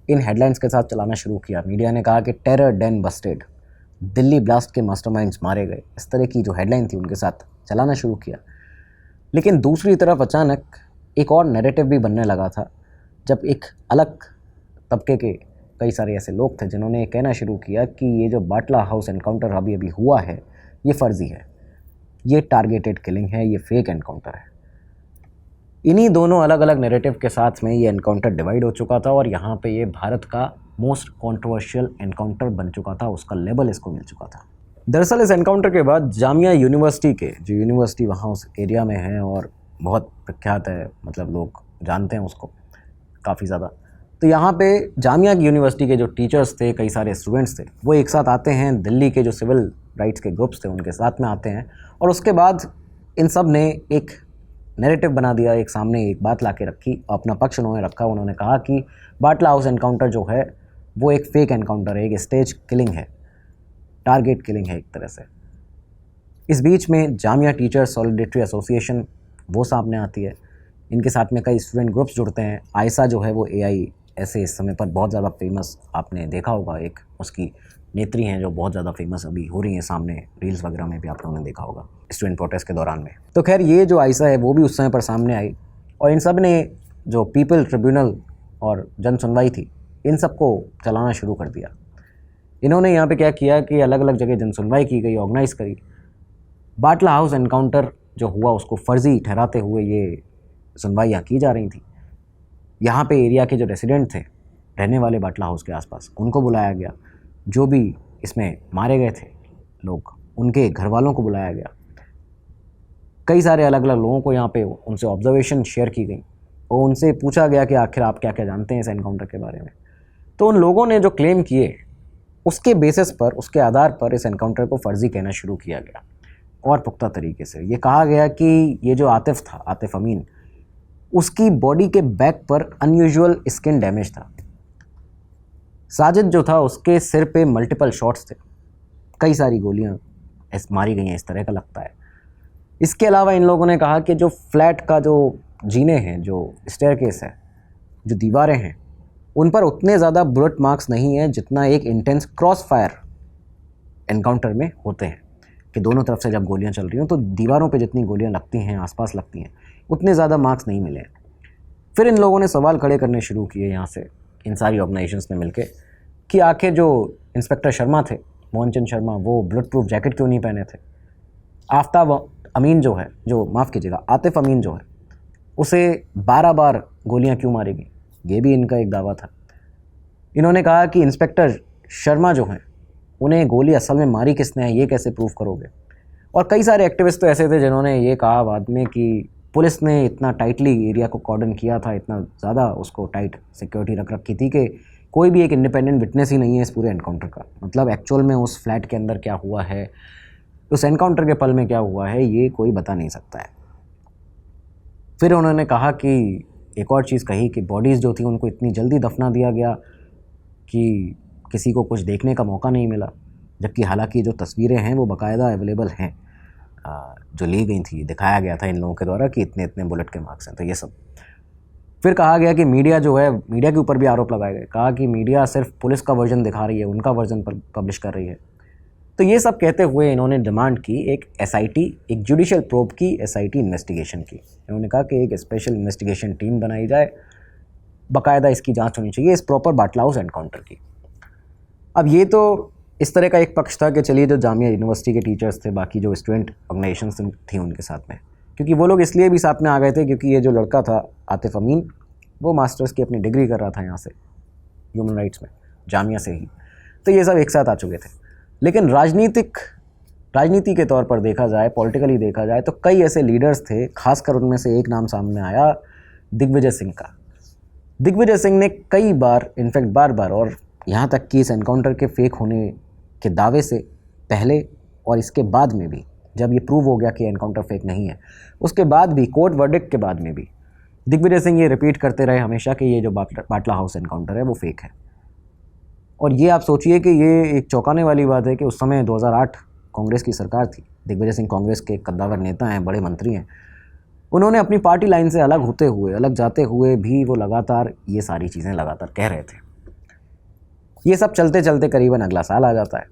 इन हेडलाइंस के साथ चलाना शुरू किया। मीडिया ने कहा कि terror den busted, Delhi blast के मास्टरमाइंड्स मारे गए, इस तरह की जो हेडलाइन थी उनके साथ चलाना शुरू किया। लेकिन दूसरी तरफ अचानक एक और नैरेटिव भी बनने लगा था, जब एक अलग तबके के कई सारे ऐसे लोग थे जिन्होंने कहना शुरू किया कि ये जो बाटला हाउस एनकाउंटर अभी अभी हुआ है ये फर्जी है, ये टारगेटेड किलिंग है, ये फेक एनकाउंटर है। इन्हीं दोनों अलग अलग नैरेटिव के साथ में ये एनकाउंटर डिवाइड हो चुका था और यहाँ पे ये भारत का मोस्ट कंट्रोवर्शियल एनकाउंटर बन चुका था, उसका लेबल इसको मिल चुका था। दरअसल इस एनकाउंटर के बाद जामिया यूनिवर्सिटी के, जो यूनिवर्सिटी वहाँ उस एरिया में है और बहुत प्रख्यात है, मतलब लोग जानते हैं उसको काफ़ी ज़्यादा, तो यहाँ पे जामिया की यूनिवर्सिटी के जो टीचर्स थे, कई सारे स्टूडेंट्स थे, वो एक साथ आते हैं। दिल्ली के जो सिविल राइट्स के ग्रुप्स थे उनके साथ में आते हैं और उसके बाद इन सब ने एक नैरेटिव बना दिया, एक सामने एक बात ला के रखी, अपना पक्ष उन्होंने रखा। उन्होंने कहा कि बाटला हाउस एनकाउंटर जो है वो एक फेक एनकाउंटर है, एक स्टेज किलिंग है, टारगेट किलिंग है एक तरह से। इस बीच में जामिया टीचर्स सॉलिडेरिटी एसोसिएशन वो सामने आती है, इनके साथ में कई स्टूडेंट ग्रुप्स जुड़ते हैं। आयशा जो है वो AISA इस समय पर बहुत ज़्यादा फेमस, आपने देखा होगा, एक उसकी नेत्री हैं जो बहुत ज़्यादा फेमस अभी हो रही हैं, सामने रील्स वगैरह में भी आप लोगों ने देखा होगा स्टूडेंट प्रोटेस्ट के दौरान में। तो खैर, ये जो आयशा है वो भी उस समय पर सामने आई और इन सब ने जो पीपल ट्रिब्यूनल और जन सुनवाई थी, इन सब को चलाना शुरू कर दिया। इन्होंने यहाँ पे क्या किया कि अलग अलग जगह जन सुनवाई की गई, ऑर्गेनाइज़ करी। बाटला हाउस एनकाउंटर जो हुआ उसको फर्जी ठहराते हुए ये सुनवाइयाँ की जा रही थी। यहाँ पे एरिया के जो रेसिडेंट थे, रहने वाले बाटला हाउस के आसपास, उनको बुलाया गया। जो भी इसमें मारे गए थे लोग, उनके घर वालों को बुलाया गया। कई सारे अलग अलग लोगों को यहाँ पे उनसे ऑब्जर्वेशन शेयर की गई और उनसे पूछा गया कि आखिर आप क्या क्या जानते हैं इस एनकाउंटर के बारे में। तो उन लोगों ने जो क्लेम किए उसके बेसिस पर, उसके आधार पर इस एनकाउंटर को फर्जी कहना शुरू किया गया। और पुख्ता तरीके से। ये कहा गया कि ये जो आतिफ था, आतिफ अमीन, उसकी बॉडी के बैक पर अनयूजुअल स्किन डैमेज था। साजिद जो था उसके सिर पे मल्टीपल शॉट्स थे, कई सारी गोलियां मारी गई हैं, इस तरह का लगता है। इसके अलावा इन लोगों ने कहा कि जो फ्लैट का जो जीने हैं, जो स्टेयरकेस है, जो दीवारें हैं, उन पर उतने ज़्यादा बुलेट मार्क्स नहीं हैं जितना एक इंटेंस क्रॉस फायर एनकाउंटर में होते हैं, कि दोनों तरफ से जब गोलियां चल रही हों तो दीवारों पे जितनी गोलियां लगती हैं, आसपास लगती हैं, उतने ज़्यादा मार्क्स नहीं मिले। फिर इन लोगों ने सवाल खड़े करने शुरू किए यहाँ से, इन सारी ऑर्गेनाइजेशंस ने मिलके, कि आखिर जो इंस्पेक्टर शर्मा थे, मोहन चंद शर्मा, वो बुलेट प्रूफ जैकेट क्यों नहीं पहने थे? आफ्ताब अमीन जो है, जो माफ़ कीजिएगा आतिफ अमीन जो है, उसे 12 बार गोलियां क्यों मारी गई? ये भी इनका एक दावा था। इन्होंने कहा कि इंस्पेक्टर शर्मा जो हैं, उन्हें गोली असल में मारी किसने है, ये कैसे प्रूव करोगे? और कई सारे एक्टिविस्ट तो ऐसे थे जिन्होंने ये कहा बाद में कि पुलिस ने इतना टाइटली एरिया को कॉर्डन किया था, इतना ज़्यादा उसको टाइट सिक्योरिटी रख रखी थी कि कोई भी एक इंडिपेंडेंट विटनेस ही नहीं है इस पूरे एनकाउंटर का। मतलब एक्चुअल में उस फ्लैट के अंदर क्या हुआ है, उस एनकाउंटर के पल में क्या हुआ है, ये कोई बता नहीं सकता है। फिर उन्होंने कहा कि एक और चीज़ कही कि बॉडीज़ जो थी उनको इतनी जल्दी दफना दिया गया कि किसी को कुछ देखने का मौका नहीं मिला, जबकि हालांकि जो तस्वीरें हैं वो बाकायदा अवेलेबल हैं, जो ली गई थी, दिखाया गया था इन लोगों के द्वारा कि इतने इतने बुलेट के मार्क्स हैं। तो ये सब फिर कहा गया कि मीडिया जो है, मीडिया के ऊपर भी आरोप लगाए गए, कहा कि मीडिया सिर्फ पुलिस का वर्जन दिखा रही है, उनका वर्जन पर पब्लिश कर रही है। तो ये सब कहते हुए इन्होंने डिमांड की एक एसआईटी, एक जुडिशियल प्रोब की एसआईटी इन्वेस्टिगेशन की। इन्होंने कहा कि एक स्पेशल इन्वेस्टिगेशन टीम बनाई जाए, बाकायदा इसकी जांच होनी चाहिए इस प्रॉपर बाटला हाउस एनकाउंटर की। अब ये तो इस तरह का एक पक्ष था कि चलिए जो जामिया यूनिवर्सिटी के टीचर्स थे, बाकी जो स्टूडेंट ऑर्गेनाइजेशंस थी उनके साथ में, क्योंकि वो लोग इसलिए भी साथ में आ गए थे क्योंकि ये जो लड़का था आतिफ अमीन, वो मास्टर्स की अपनी डिग्री कर रहा था यहाँ से ह्यूमन राइट्स में, जामिया से ही। तो ये सब एक साथ आ चुके थे। लेकिन राजनीति के तौर पर देखा जाए, पॉलिटिकली देखा जाए, तो कई ऐसे लीडर्स थे, खासकर उनमें से एक नाम सामने आया दिग्विजय सिंह का। दिग्विजय सिंह ने कई बार, इनफैक्ट बार बार, और यहाँ तक कि इस एनकाउंटर के फेक होने के दावे से पहले और इसके बाद में भी, जब ये प्रूव हो गया कि एनकाउंटर फेक नहीं है, उसके बाद भी, कोर्ट वर्डिक्ट के बाद में भी दिग्विजय सिंह ये रिपीट करते रहे हमेशा कि ये जो बाटला हाउस एनकाउंटर है वो फेक है। और ये आप सोचिए कि ये एक चौंकाने वाली बात है कि उस समय 2008 कांग्रेस की सरकार थी, दिग्विजय सिंह कांग्रेस के कद्दावर नेता हैं, बड़े मंत्री हैं, उन्होंने अपनी पार्टी लाइन से अलग होते हुए, अलग जाते हुए भी वो लगातार ये सारी चीज़ें लगातार कह रहे थे। ये सब चलते चलते करीबन अगला साल आ जाता है,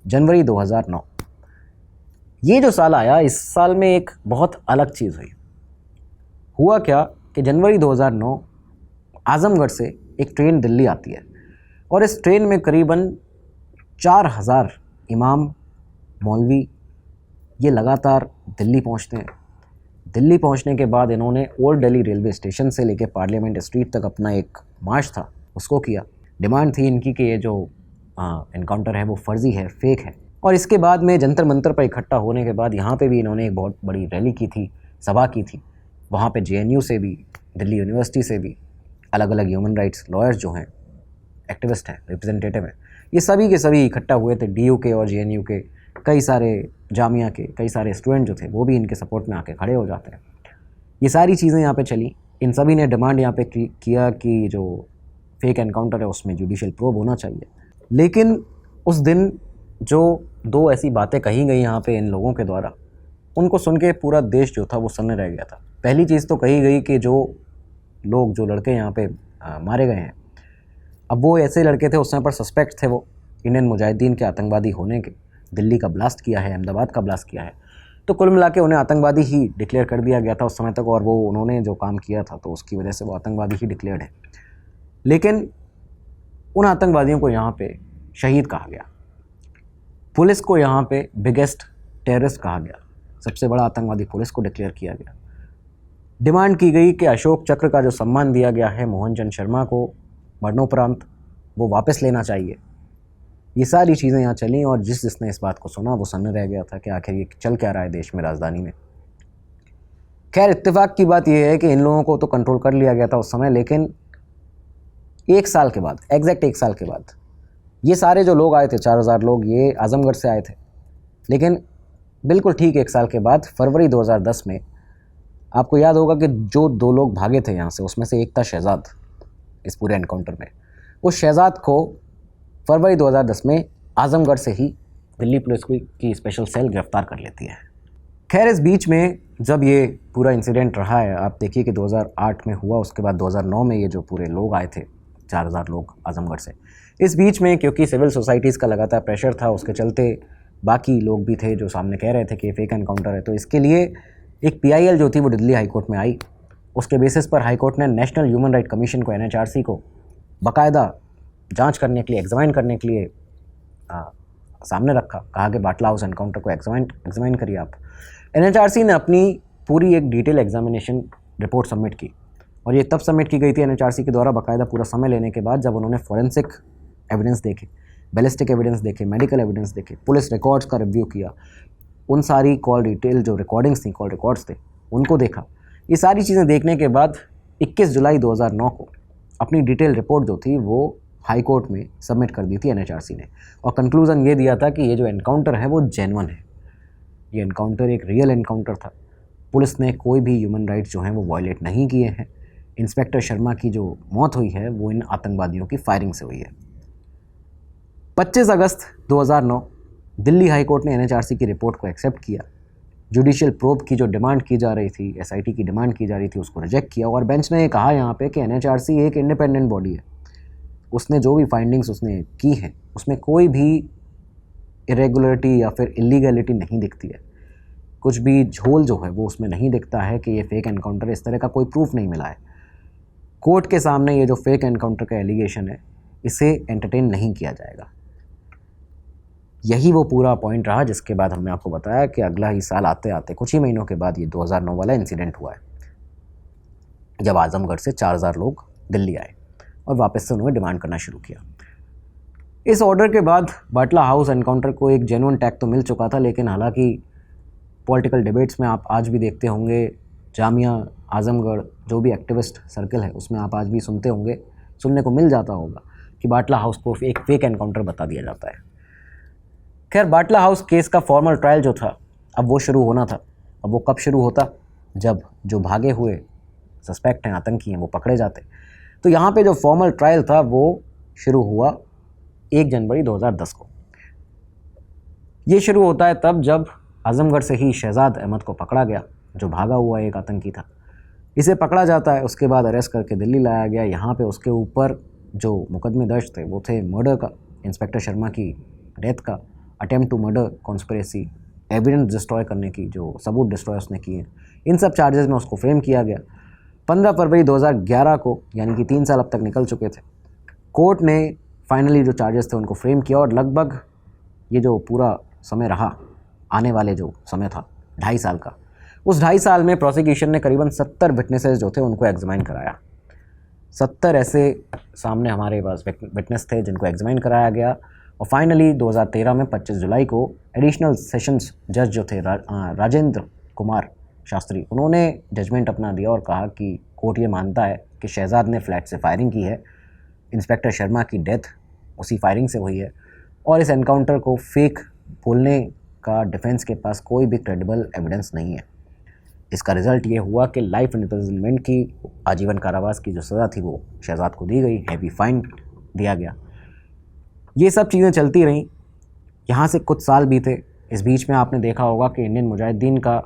जनवरी 2009। ये जो साल आया, इस साल में एक बहुत अलग चीज़ हुई। हुआ क्या कि जनवरी 2009 आजमगढ़ से एक ट्रेन दिल्ली आती है, और इस ट्रेन में करीबन 4000 इमाम, मौलवी, ये लगातार दिल्ली पहुंचते हैं। दिल्ली पहुंचने के बाद इन्होंने ओल्ड दिल्ली रेलवे स्टेशन से लेकर पार्लियामेंट स्ट्रीट तक अपना एक मार्च था उसको किया। डिमांड थी इनकी कि ये जो एनकाउंटर है वो फर्जी है, फेक है। और इसके बाद में जंतर मंतर पर इकट्ठा होने के बाद यहाँ पे भी इन्होंने एक बहुत बड़ी रैली की थी, सभा की थी। वहाँ पे जेएनयू से भी, दिल्ली यूनिवर्सिटी से भी, अलग अलग ह्यूमन राइट्स लॉयर्स जो हैं, एक्टिविस्ट हैं, रिप्रेजेंटेटिव हैं, ये सभी के सभी इकट्ठा हुए थे। डीयू के और जेएनयू के कई सारे, जामिया के कई सारे स्टूडेंट जो थे वो भी इनके सपोर्ट में आके खड़े हो जाते हैं। ये सारी चीज़ें यहाँ पे चली। इन सभी ने डिमांड यहाँ पे किया कि जो फेक एनकाउंटर है उसमें जुडिशियल प्रोब होना चाहिए। लेकिन उस दिन जो दो ऐसी बातें कही गई यहाँ पे इन लोगों के द्वारा, उनको सुन के पूरा देश जो था वो सन्न रह गया था। पहली चीज़ तो कही गई कि जो लोग, जो लड़के यहाँ पे मारे गए हैं, अब वो ऐसे लड़के थे, उस समय पर सस्पेक्ट थे वो इंडियन मुजाहिदीन के आतंकवादी होने के। दिल्ली का ब्लास्ट किया है, अहमदाबाद का ब्लास्ट किया है, तो कुल मिला के उन्हें आतंकवादी ही डिक्लेयर कर दिया गया था उस समय तक। और वो उन्होंने जो काम किया था तो उसकी वजह से वो आतंकवादी ही डिक्लेयर्ड है। लेकिन उन आतंकवादियों को यहाँ पे शहीद कहा गया, पुलिस को यहाँ पे बिगेस्ट टेररिस्ट कहा गया, सबसे बड़ा आतंकवादी पुलिस को डिक्लेयर किया गया। डिमांड की गई कि अशोक चक्र का जो सम्मान दिया गया है मोहन चंद शर्मा को मरणोपरांत, वो वापस लेना चाहिए। ये सारी चीज़ें यहाँ चली और जिसने इस बात को सुना वो सन्न रह गया था कि आखिर ये चल क्या रहा है देश में, राजधानी में। खैर, इत्तेफाक की बात यह है कि इन लोगों को तो कंट्रोल कर लिया गया था उस समय, लेकिन एक साल के बाद, एग्जैक्ट एक साल के बाद, ये सारे जो लोग आए थे, 4000 लोग, ये आजमगढ़ से आए थे। लेकिन बिल्कुल ठीक 1 साल के बाद फरवरी 2010 में आपको याद होगा कि जो 2 लोग भागे थे यहाँ से, उसमें से एक था शहजाद इस पूरे एनकाउंटर में। उस शहजाद को फरवरी 2010 में आजमगढ़ से ही दिल्ली पुलिस की स्पेशल सेल गिरफ्तार कर लेती है। खैर इस बीच में जब ये पूरा इंसिडेंट रहा है, आप देखिए कि 2008 में हुआ, उसके बाद 2009 में ये जो पूरे लोग आए थे 4000 लोग आजमगढ़ से, इस बीच में क्योंकि सिविल सोसाइटीज़ का लगातार प्रेशर था, उसके चलते बाकी लोग भी थे जो सामने कह रहे थे कि ये फेक एनकाउंटर है, तो इसके लिए एक PIL जो थी वो दिल्ली हाई कोर्ट में आई। उसके बेसिस पर हाई कोर्ट ने नेशनल ह्यूमन राइट कमीशन को, NHRC को बाकायदा जांच करने के लिए, एग्जामिन करने के लिए सामने रखा। कहा कि बाटला हाउस एनकाउंटर को एग्जामिन करिए आप। NHRC ने अपनी पूरी एक डिटेल एग्जामिनेशन रिपोर्ट सबमिट की, और ये तब सबमिट की गई थी NHRC के द्वारा बाकायदा पूरा समय लेने के बाद, जब उन्होंने फॉरेंसिक एविडेंस देखे, बैलिस्टिक एविडेंस देखे, मेडिकल एविडेंस देखे, पुलिस रिकॉर्ड्स का रिव्यू किया, उन सारी कॉल डिटेल जो रिकॉर्डिंग्स थी, कॉल रिकॉर्ड्स थे, उनको देखा। ये सारी चीज़ें देखने के बाद 21 जुलाई 2009 को अपनी डिटेल रिपोर्ट जो थी वो हाई कोर्ट में सबमिट कर दी थी NHRC ने, और कंक्लूज़न ये दिया था कि ये जो एनकाउंटर है वो जेन्युइन है, ये एनकाउंटर एक रियल एनकाउंटर था। पुलिस ने कोई भी ह्यूमन राइट्स जो हैं वो वायलेट नहीं किए हैं। इंस्पेक्टर शर्मा की जो मौत हुई है वो इन आतंकवादियों की फायरिंग से हुई है। 25 अगस्त 2009 दिल्ली हाई कोर्ट ने NHRC की रिपोर्ट को एक्सेप्ट किया। जुडिशियल प्रोब की जो डिमांड की जा रही थी, SIT की डिमांड की जा रही थी, उसको रिजेक्ट किया, और बेंच ने कहा यहाँ पे कि NHRC एक इंडिपेंडेंट बॉडी है, उसने जो भी फाइंडिंग्स उसने की हैं उसमें कोई भी इरेगुलरिटी या फिर इलीगलिटी नहीं दिखती है, कुछ भी झोल जो है वो उसमें नहीं दिखता है कि ये फेक एनकाउंटर, इस तरह का कोई प्रूफ नहीं मिला है। कोर्ट के सामने ये जो फेक एनकाउंटर का एलिगेशन है इसे एंटरटेन नहीं किया जाएगा। यही वो पूरा पॉइंट रहा जिसके बाद हमने आपको बताया कि अगला ही साल आते आते कुछ ही महीनों के बाद ये 2009 वाला इंसिडेंट हुआ है, जब आजमगढ़ से 4000 लोग दिल्ली आए और वापस से उन्होंने डिमांड करना शुरू किया। इस ऑर्डर के बाद बाटला हाउस एनकाउंटर को एक जेन्युइन टैग तो मिल चुका था, लेकिन हालांकि पॉलिटिकल डिबेट्स में आप आज भी देखते होंगे, जामिया आजमगढ़ जो भी एक्टिविस्ट सर्कल है उसमें आप आज भी सुनने को मिल जाता होगा कि बाटला हाउस को एक फेक एनकाउंटर बता दिया जाता है। खैर बाटला हाउस केस का फॉर्मल ट्रायल जो था अब वो शुरू होना था। अब वो कब शुरू होता? जब जो भागे हुए सस्पेक्ट हैं, आतंकी हैं, वो पकड़े जाते। तो यहाँ पे जो फॉर्मल ट्रायल था वो शुरू हुआ 1 जनवरी 2010 को। ये शुरू होता है तब जब आजमगढ़ से ही शहजाद अहमद को पकड़ा गया, जो भागा हुआ एक आतंकी था। इसे पकड़ा जाता है, उसके बाद अरेस्ट करके दिल्ली लाया गया। यहाँ पे उसके ऊपर जो मुकदमे दर्ज थे वो थे मर्डर का, इंस्पेक्टर शर्मा की डेथ का, attempt to murder, conspiracy, evidence destroy करने की, जो सबूत डिस्ट्रॉय उसने किए, इन सब चार्जेस में उसको फ्रेम किया गया। 15 फरवरी 2011 को, यानी कि 3 साल अब तक निकल चुके थे, कोर्ट ने फाइनली जो चार्जेस थे उनको फ्रेम किया, और लगभग ये जो पूरा समय रहा, आने वाले जो समय था 2.5 साल का, उस 2.5 साल में प्रोसिक्यूशन ने करीबन 70 विटनेसेस जो थे उनको एग्जामिन कराया। 70 ऐसे सामने हमारे पास विटनेस थे जिनको एग्जामिन कराया गया, और फाइनली 2013 में 25 जुलाई को एडिशनल सेशंस जज जो थे राजेंद्र कुमार शास्त्री, उन्होंने जजमेंट अपना दिया और कहा कि कोर्ट ये मानता है कि शहजाद ने फ्लैट से फायरिंग की है, इंस्पेक्टर शर्मा की डेथ उसी फायरिंग से हुई है, और इस एनकाउंटर को फेक बोलने का डिफेंस के पास कोई भी क्रेडिबल एविडेंस नहीं है। इसका रिज़ल्ट ये हुआ कि लाइफ इम्प्रिजनमेंट की, आजीवन कारावास की जो सज़ा थी वो शहजाद को दी गई, हैवी फाइन दिया गया। ये सब चीज़ें चलती रहीं, यहाँ से कुछ साल बीते। इस बीच में आपने देखा होगा कि इंडियन मुजाहिदीन का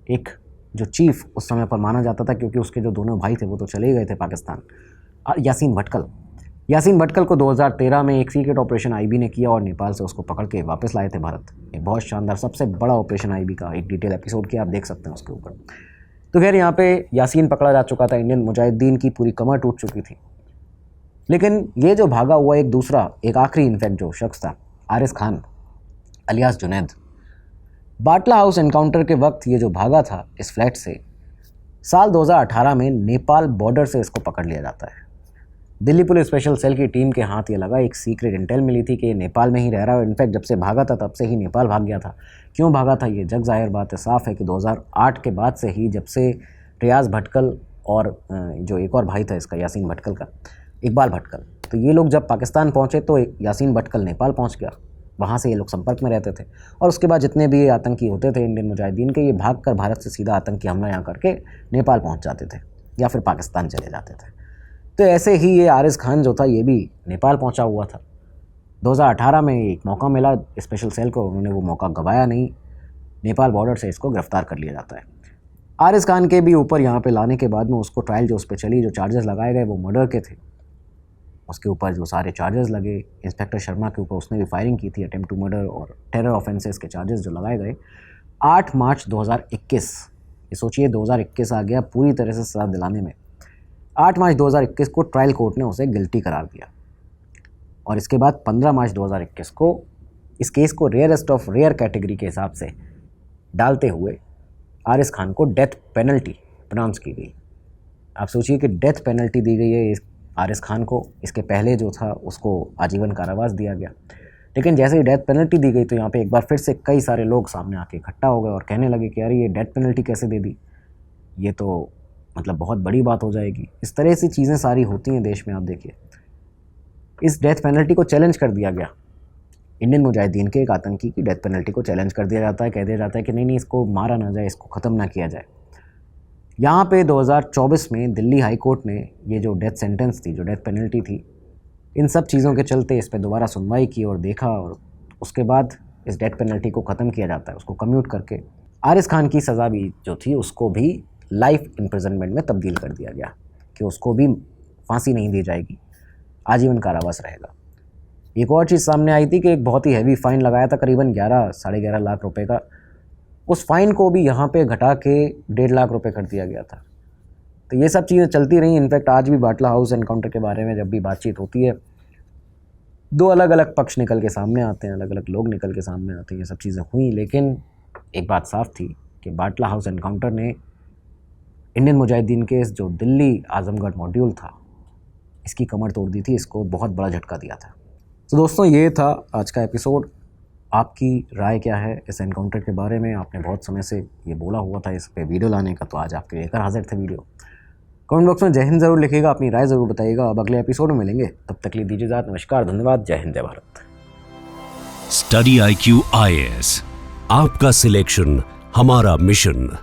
एक जो चीफ़ उस समय पर माना जाता था, क्योंकि उसके जो दोनों भाई थे वो तो चले गए थे पाकिस्तान, यासीन भटकल को 2013 में एक सीक्रेट ऑपरेशन IB ने किया और नेपाल से उसको पकड़ के वापस लाए थे भारत। एक बहुत शानदार, सबसे बड़ा ऑपरेशन IB का एक डिटेल एपिसोड किया, आप देख सकते हैं उसके ऊपर। तो खैर यहाँ पे यासीन पकड़ा जा चुका था, इंडियन मुजाहिदीन की पूरी कमर टूट चुकी थी। लेकिन ये जो भागा हुआ एक आखिरी इनफैक्ट जो शख्स था, आरिस खान अलियास जुनैद, बाटला हाउस एनकाउंटर के वक्त ये जो भागा था इस फ्लैट से, साल 2018 में नेपाल बॉर्डर से इसको पकड़ लिया जाता है। दिल्ली पुलिस स्पेशल सेल की टीम के हाथ ये लगा, एक सीक्रेट इंटेल मिली थी कि ये नेपाल में ही रह रहा है। इनफैक्ट जब से भागा था तब से ही नेपाल भाग गया था। क्यों भागा था ये जग जाहिर बात है, साफ़ है कि 2008 के बाद से ही, जब से रियाज भटकल और जो एक और भाई था इसका यासीन भटकल का, इकबाल भटकल, तो ये लोग जब पाकिस्तान पहुँचे तो यासीन भटकल नेपाल पहुँच गया। वहाँ से ये लोग संपर्क में रहते थे और उसके बाद जितने भी आतंकी होते थे इंडियन मुजाहिदीन के, ये भागकर भारत से सीधा आतंकी हमला यहाँ करके नेपाल पहुँच जाते थे या फिर पाकिस्तान चले जाते थे। तो ऐसे ही ये आरिज़ खान जो था ये भी नेपाल पहुँचा हुआ था। 2018 में एक मौका मिला स्पेशल सेल को, उन्होंने वो मौका गंवाया नहीं, नेपाल बॉर्डर से इसको गिरफ्तार कर लिया जाता है। आरिज़ खान के भी ऊपर यहाँ पे लाने के बाद में उसको ट्रायल जो उस पर चली, जो चार्जेस लगाए गए वो मर्डर के थे, उसके ऊपर जो सारे चार्जेस लगे, इंस्पेक्टर शर्मा के ऊपर उसने भी फायरिंग की थी, अटेम्प्ट टू मर्डर और टेरर ऑफेंसेस के चार्जेस जो लगाए गए। 8 मार्च 2021, ये सोचिए 2021 आ गया पूरी तरह से सजा दिलाने में। 8 मार्च 2021 को ट्रायल कोर्ट ने उसे गिल्टी करार दिया और इसके बाद 15 मार्च 2021 को इस केस को रेयरेस्ट ऑफ रेयर कैटेगरी के हिसाब से डालते हुए आरिज़ खान को डेथ पेनल्टी प्रोनाउंस की गई। आप सोचिए कि डेथ पेनल्टी दी गई है आरिज़ खान को। इसके पहले जो था उसको आजीवन कारावास दिया गया, लेकिन जैसे ही डेथ पेनल्टी दी गई तो यहाँ पे एक बार फिर से कई सारे लोग सामने आके इकट्ठा हो गए और कहने लगे कि अरे ये डेथ पेनल्टी कैसे दे दी, ये तो मतलब बहुत बड़ी बात हो जाएगी। इस तरह से चीज़ें सारी होती हैं देश में। आप देखिए, इस डेथ पेनल्टी को चैलेंज कर दिया गया। इंडियन मुजाहिदीन के एक आतंकी की डेथ पेनल्टी को चैलेंज कर दिया जाता है, कह दिया जाता है कि नहीं इसको मारा ना जाए, इसको ख़त्म ना किया जाए। यहाँ पे 2024 में दिल्ली हाई कोर्ट ने ये जो डेथ सेंटेंस थी, जो डेथ पेनल्टी थी, इन सब चीज़ों के चलते इस पर दोबारा सुनवाई की और देखा और उसके बाद इस डेथ पेनल्टी को ख़त्म किया जाता है। उसको कम्यूट करके आरिज़ खान की सज़ा भी जो थी उसको भी लाइफ इम्प्रिजनमेंट में तब्दील कर दिया गया कि उसको भी फांसी नहीं दी जाएगी, आजीवन कारावास रहेगा। एक और चीज़ सामने आई थी कि एक बहुत ही हैवी फ़ाइन लगाया था, करीबन 11-11.5 लाख रुपए का। उस फ़ाइन को भी यहाँ पे घटा के 1.5 लाख रुपए कर दिया गया था। तो ये सब चीज़ें चलती रहीं। इनफैक्ट आज भी बाटला हाउस एनकाउंटर के बारे में जब भी बातचीत होती है, 2 अलग अलग पक्ष निकल के सामने आते हैं, अलग अलग लोग निकल के सामने आते हैं। ये सब चीज़ें हुई, लेकिन एक बात साफ थी कि बाटला हाउस एनकाउंटर ने इंडियन मुजाहिदीन के इस जो दिल्ली आजमगढ़ मॉड्यूल था इसकी कमर तोड़ दी थी, इसको बहुत बड़ा झटका दिया था। तो दोस्तों ये था आज का एपिसोड। आपकी राय क्या है इस एनकाउंटर के बारे में? आपने बहुत समय से ये बोला हुआ था इस पे वीडियो लाने का, तो आज आपके लेकर हाजिर थे वीडियो। कमेंट बॉक्स में जय हिंद ज़रूर लिखिएगा, अपनी राय ज़रूर बताइएगा। अब अगले एपिसोड में मिलेंगे, तब तक के लिए दीजिए इजाज़त। नमस्कार, धन्यवाद, जय हिंद, जय भारत। स्टडी IQ IAS, आपका सिलेक्शन हमारा मिशन।